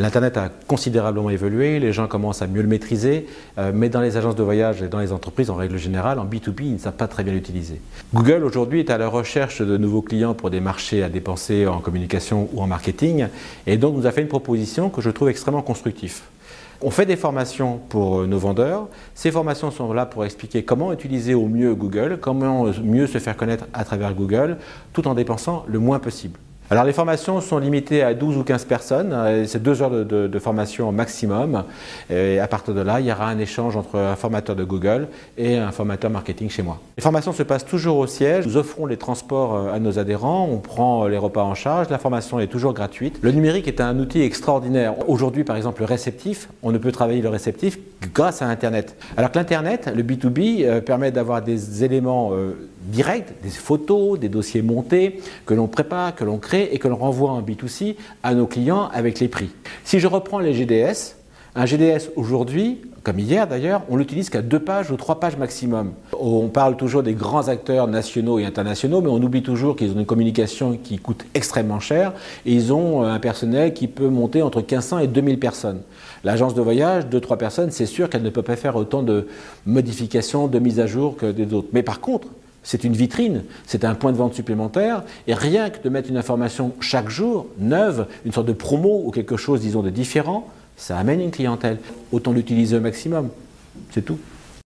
L'Internet a considérablement évolué, les gens commencent à mieux le maîtriser, mais dans les agences de voyage et dans les entreprises, en règle générale, en B2B, ils ne savent pas très bien l'utiliser. Google, aujourd'hui, est à la recherche de nouveaux clients pour des marchés à dépenser en communication ou en marketing, et donc nous a fait une proposition que je trouve extrêmement constructive. On fait des formations pour nos vendeurs. Ces formations sont là pour expliquer comment utiliser au mieux Google, comment mieux se faire connaître à travers Google, tout en dépensant le moins possible. Alors les formations sont limitées à 12 ou 15 personnes, c'est 2 heures de formation au maximum. Et à partir de là, il y aura un échange entre un formateur de Google et un formateur marketing chez moi. Les formations se passent toujours au siège, nous offrons les transports à nos adhérents, on prend les repas en charge, la formation est toujours gratuite. Le numérique est un outil extraordinaire. Aujourd'hui par exemple le réceptif, on ne peut travailler le réceptif que grâce à Internet. Alors que l'Internet, le B2B, permet d'avoir des éléments directs, des photos, des dossiers montés, que l'on prépare, que l'on crée et que l'on renvoie en B2C à nos clients avec les prix. Si je reprends les GDS, un GDS aujourd'hui, comme hier d'ailleurs, on l'utilise qu'à 2 pages ou 3 pages maximum. On parle toujours des grands acteurs nationaux et internationaux, mais on oublie toujours qu'ils ont une communication qui coûte extrêmement cher et ils ont un personnel qui peut monter entre 1500 et 2000 personnes. L'agence de voyage, 2-3 personnes, c'est sûr qu'elle ne peut pas faire autant de modifications, de mises à jour que des autres. Mais par contre, c'est une vitrine, c'est un point de vente supplémentaire et rien que de mettre une information chaque jour, neuve, une sorte de promo ou quelque chose, disons, de différent, ça amène une clientèle. Autant l'utiliser au maximum, c'est tout.